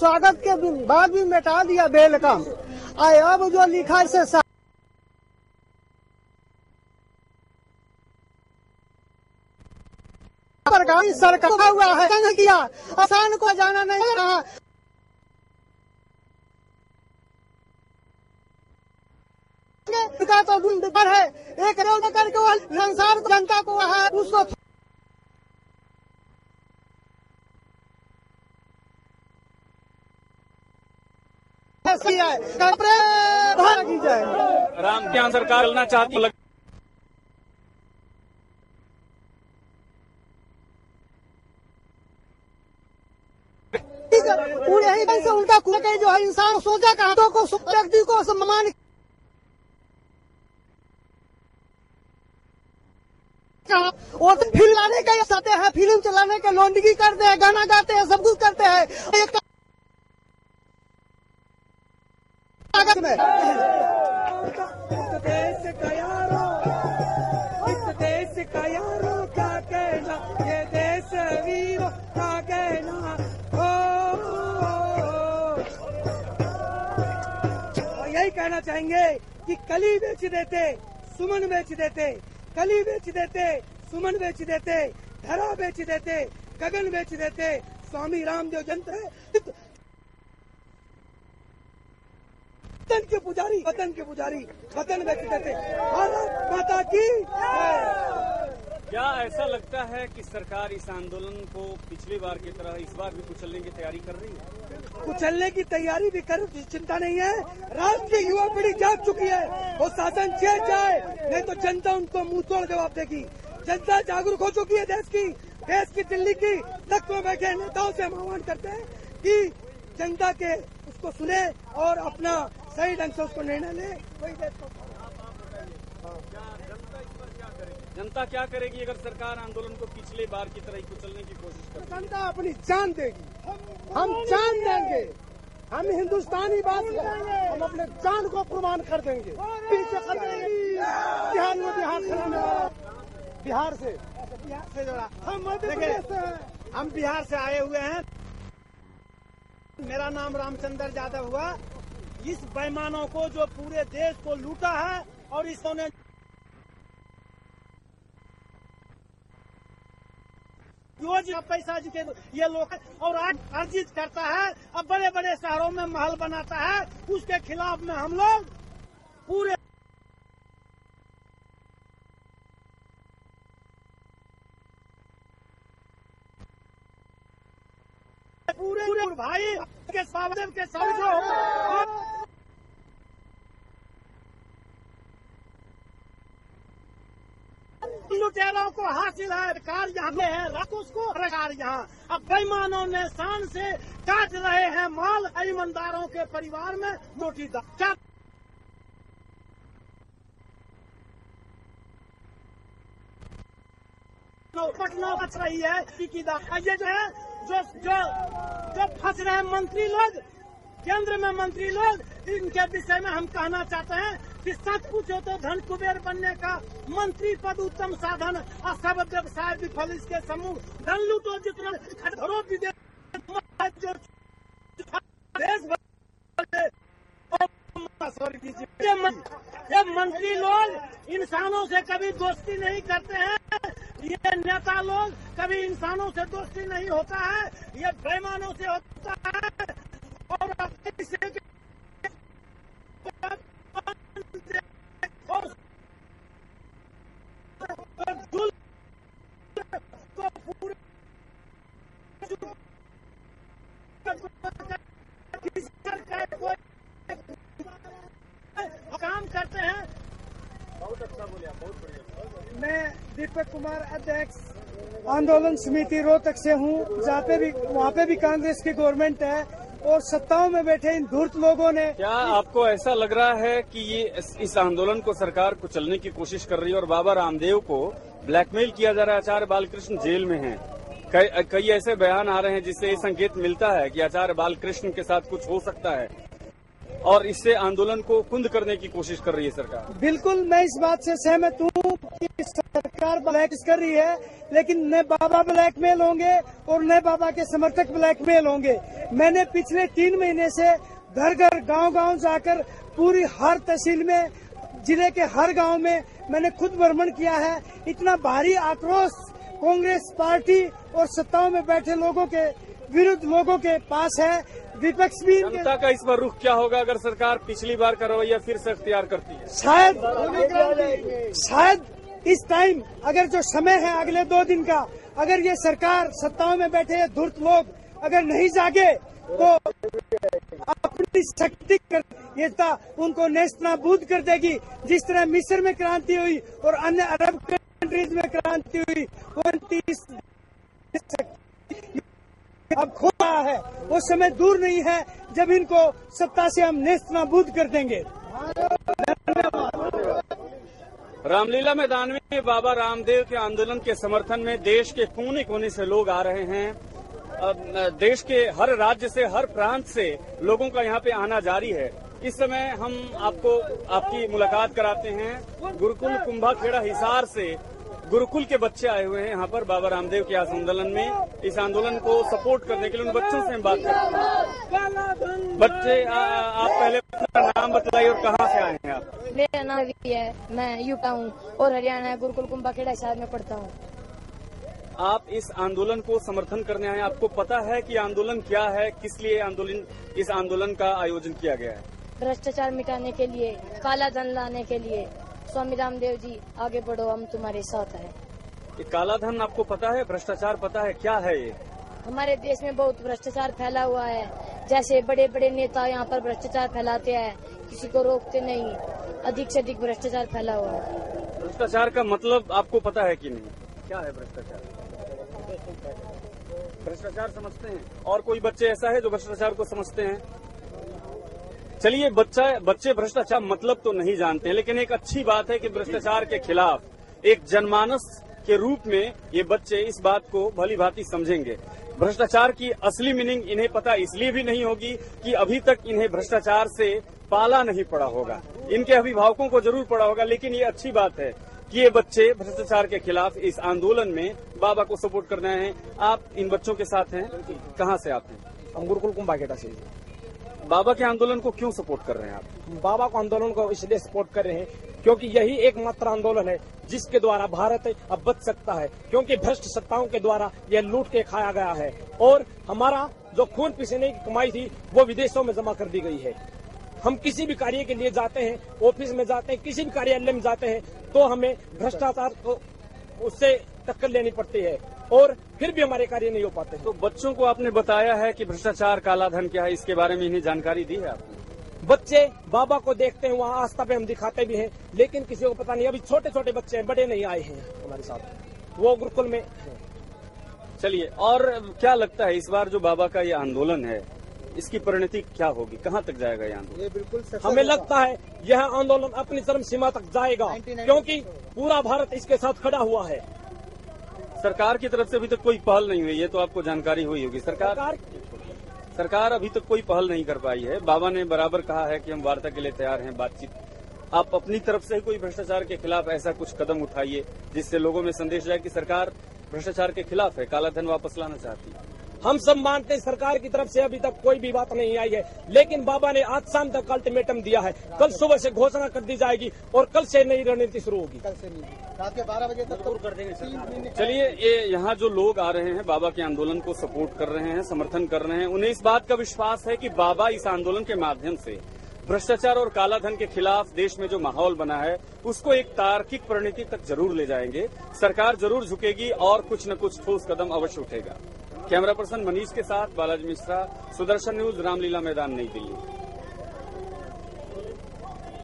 स्वागत के बाद भी मिटा दिया वेलकम। अब जो लिखा से सरकार हुआ है किया, आसान को जाना नहीं रहा। का तो गुंडर है, एक रोड करके संसार जनता को है उसको की जाए। राम क्या सरकार चलना चाहती है? यही से उल्टा जो है इंसान सोचा का हाथों को व्यक्ति को सम्मान और फिल्म लाने का चाहते हैं, फिल्म चलाने के लौंडगी करते हैं, गाना गाते हैं, सब कुछ करते हैं। एक में इस देश का यारो क्या कहना, ये देश वीरों का कहना। और यही कहना चाहेंगे कि कली बेच देते, सुमन बेच देते, कली बेच देते, सुमन बेच देते, धरा बेच देते, गगन बेच देते। स्वामी रामदेव जयंती है, वतन के पुजारी, वतन के पुजारी, वतन बेच देते। भारत माता की। क्या ऐसा लगता है कि सरकार इस आंदोलन को पिछली बार की तरह इस बार भी कुचलने की तैयारी कर रही है? कुचलने की तैयारी भी कर, चिंता नहीं है। राज्य की युवा पीढ़ी जाग चुकी है। वो शासन चेंज जाए, नहीं तो जनता उनको मुंह तोड़ जवाब देगी। जनता जागरूक हो चुकी है। देश की दिल्ली की तक में बैठे नेताओं से हम आह्वान करते हैं कि जनता के उसको सुने और अपना सही ढंग से उसको निर्णय ले। वही देश को जनता क्या करेगी अगर सरकार आंदोलन को पिछले बार की तरह ही कुचलने की कोशिश करे? जनता अपनी जान देगी, हम जान देंगे। हम हिंदुस्तानी बात है, हम अपने जान को कुर्बान कर देंगे। बिहार में बिहार से जोड़ा। हम मध्य प्रदेश से हैं। हम बिहार से आए हुए हैं। मेरा नाम रामचंद्र यादव हुआ। इस बेईमानों को जो पूरे देश को लूटा है और इसने रोज पैसा के ये लोग और आज अर्जित करता है। अब बड़े बड़े शहरों में महल बनाता है, उसके खिलाफ में हम लोग पूरे भाई के स्वागत के समझो। लुटेरों को हासिल है अधिकार यहाँ पे है, रख उसको अधिकार यहाँ। अब बेईमानों ने शान से काट रहे हैं माल, ईमानदारों के परिवार में मोटी दाल। पटना बच रही है ये जो है जो फंस रहे हैं मंत्री लोग, केंद्र में मंत्री लोग, इनके विषय में हम कहना चाहते हैं कि सच पूछो तो धन कुबेर बनने का मंत्री पद उत्तम साधन और सब व्यवसाय विफल इसके समूह। धन लूटो जितना घरों विदेश ये मंत्री लोग इंसानों से कभी दोस्ती नहीं करते हैं। ये नेता लोग कभी इंसानों से दोस्ती नहीं होता है, ये बेईमानों से होता है। और काम करते हैं। बहुत अच्छा बोले, बहुत बढ़िया। मैं दीपक कुमार, अध्यक्ष आंदोलन समिति रोहतक से हूँ। वहाँ पे भी कांग्रेस की गवर्नमेंट है और सत्ताओं में बैठे इन धूर्त लोगों ने। क्या आपको ऐसा लग रहा है कि ये इस आंदोलन को सरकार कुचलने की कोशिश कर रही है और बाबा रामदेव को ब्लैकमेल किया जा रहा है? आचार्य बालकृष्ण जेल में हैं। कई ऐसे बयान आ रहे हैं जिससे ये संकेत मिलता है कि आचार्य बालकृष्ण के साथ कुछ हो सकता है और इससे आंदोलन को कुंद करने की कोशिश कर रही है सरकार। बिल्कुल मैं इस बात से सहमत हूँ। कि सरकार ब्लैक कर रही है, लेकिन न बाबा ब्लैकमेल होंगे और न बाबा के समर्थक ब्लैकमेल होंगे। मैंने पिछले 3 महीने से घर घर गांव-गांव जाकर पूरी हर तहसील में, जिले के हर गांव में मैंने खुद भ्रमण किया है। इतना भारी आक्रोश कांग्रेस पार्टी और सत्ताओं में बैठे लोगों के विरुद्ध लोगों के पास है। विपक्ष भी जनता का इस बार रुख क्या होगा अगर सरकार पिछली बार का रवैया फिर से अख्तियार करती है? शायद इस टाइम, अगर जो समय है अगले 2 दिन का, अगर ये सरकार सत्ताओं में बैठे धूर्त लोग अगर नहीं जागे तो अपनी शक्ति ये उनको नेस्तनाबूद कर देगी। जिस तरह मिस्र में क्रांति हुई और अन्य अरब कंट्रीज में क्रांति हुई, वो 30 अब खो रहा है। वो समय दूर नहीं है जब इनको सत्ता से हम नेस्तनाबूद कर देंगे। रामलीला मैदान में बाबा रामदेव के आंदोलन के समर्थन में देश के कोने कोने से लोग आ रहे हैं। देश के हर राज्य से, हर प्रांत से लोगों का यहाँ पे आना जारी है। इस समय हम आपको आपकी मुलाकात कराते हैं। गुरुकुल कुंभाखेड़ा हिसार से गुरुकुल के बच्चे आए हुए हैं यहाँ पर बाबा रामदेव के आंदोलन में। इस आंदोलन को सपोर्ट करने के लिए उन बच्चों से हम बात करते हैं। बच्चे, आप पहले अपना नाम बताइए और कहाँ से आए हैं आप? मेरा नाम भी है, मैं यूपी हूँ और हरियाणा गुरुकुल कुंभाखेड़ा हिसार में पढ़ता हूँ। आप इस आंदोलन को समर्थन करने आए, आपको पता है कि आंदोलन क्या है, किस लिए इस आंदोलन का आयोजन किया गया है? भ्रष्टाचार मिटाने के लिए, काला धन लाने के लिए। स्वामी रामदेव जी आगे बढ़ो, हम तुम्हारे साथ हैं। ये काला धन आपको पता है, भ्रष्टाचार पता है, क्या है ये? हमारे देश में बहुत भ्रष्टाचार फैला हुआ है। जैसे बड़े बड़े नेता यहाँ पर भ्रष्टाचार फैलाते हैं, किसी को रोकते नहीं। अधिक से अधिक भ्रष्टाचार फैला हुआ है। भ्रष्टाचार का मतलब आपको पता है कि नहीं? क्या है भ्रष्टाचार? भ्रष्टाचार समझते हैं? और कोई बच्चे ऐसा है जो भ्रष्टाचार को समझते हैं? चलिए, बच्चे भ्रष्टाचार मतलब तो नहीं जानते हैं, लेकिन एक अच्छी बात है कि भ्रष्टाचार के खिलाफ एक जनमानस के रूप में ये बच्चे इस बात को भली भांति समझेंगे। भ्रष्टाचार की असली मीनिंग इन्हें पता इसलिए भी नहीं होगी कि अभी तक इन्हें भ्रष्टाचार से पाला नहीं पड़ा होगा। इनके अभिभावकों को जरूर पड़ा होगा, लेकिन ये अच्छी बात है कि ये बच्चे भ्रष्टाचार के खिलाफ इस आंदोलन में बाबा को सपोर्ट करने आए हैं। आप इन बच्चों के साथ हैं, कहाँ से आते हैं? हम गुरुकुल कुंभाखेड़ा से। बाबा के आंदोलन को क्यों सपोर्ट कर रहे हैं आप? बाबा को आंदोलन को इसलिए सपोर्ट कर रहे हैं क्योंकि यही एकमात्र आंदोलन है जिसके द्वारा भारत अब बच सकता है, क्योंकि भ्रष्ट सत्ताओं के द्वारा यह लूट के खाया गया है और हमारा जो खून पसीने की कमाई थी वो विदेशों में जमा कर दी गई है। हम किसी भी कार्य के लिए जाते हैं, ऑफिस में जाते हैं, किसी भी कार्यालय में जाते हैं, तो हमें भ्रष्टाचार को उससे टक्कर लेनी पड़ती है और फिर भी हमारे कार्य नहीं हो पाते। तो बच्चों को आपने बताया है कि भ्रष्टाचार, काला धन क्या है, इसके बारे में इन्हें जानकारी दी है आपने? बच्चे बाबा को देखते हैं, वहाँ आस्था पे हम दिखाते भी हैं, लेकिन किसी को पता नहीं। अभी छोटे छोटे बच्चे हैं, बड़े नहीं आए हैं हमारे साथ, वो गुरुकुल में। चलिए, और क्या लगता है इस बार जो बाबा का ये आंदोलन है, इसकी परिणति क्या होगी, कहाँ तक जाएगा ये आंदोलन? ये बिल्कुल हमें लगता है यह आंदोलन अपनी चरम सीमा तक जाएगा, क्योंकि पूरा भारत इसके साथ खड़ा हुआ है। सरकार की तरफ से अभी तक कोई पहल नहीं हुई है, तो आपको जानकारी हुई होगी। सरकार अभी तक कोई पहल नहीं कर पाई है। बाबा ने बराबर कहा है कि हम वार्ता के लिए तैयार हैं, बातचीत। आप अपनी तरफ से कोई भ्रष्टाचार के खिलाफ ऐसा कुछ कदम उठाइए जिससे लोगों में संदेश जाए कि सरकार भ्रष्टाचार के खिलाफ है, काला धन वापस लाना चाहती है। हम सब मानते हैं सरकार की तरफ से अभी तक कोई भी बात नहीं आई है, लेकिन बाबा ने आज शाम तक अल्टीमेटम दिया है। कल सुबह से घोषणा कर दी जाएगी और कल से नई रणनीति शुरू होगी। कल से नहीं, रात के 12 बजे तक तो कर देंगे। चलिए, ये यहाँ जो लोग आ रहे हैं, बाबा के आंदोलन को सपोर्ट कर रहे हैं, समर्थन कर रहे हैं, उन्हें इस बात का विश्वास है कि बाबा इस आंदोलन के माध्यम से भ्रष्टाचार और काला धन के खिलाफ देश में जो माहौल बना है उसको एक तार्किक परिणति तक जरूर ले जाएंगे। सरकार जरूर झुकेगी और कुछ न कुछ ठोस कदम अवश्य उठेगा। कैमरा पर्सन मनीष के साथ बालाजी मिश्रा, सुदर्शन न्यूज, रामलीला मैदान, नई दिल्ली।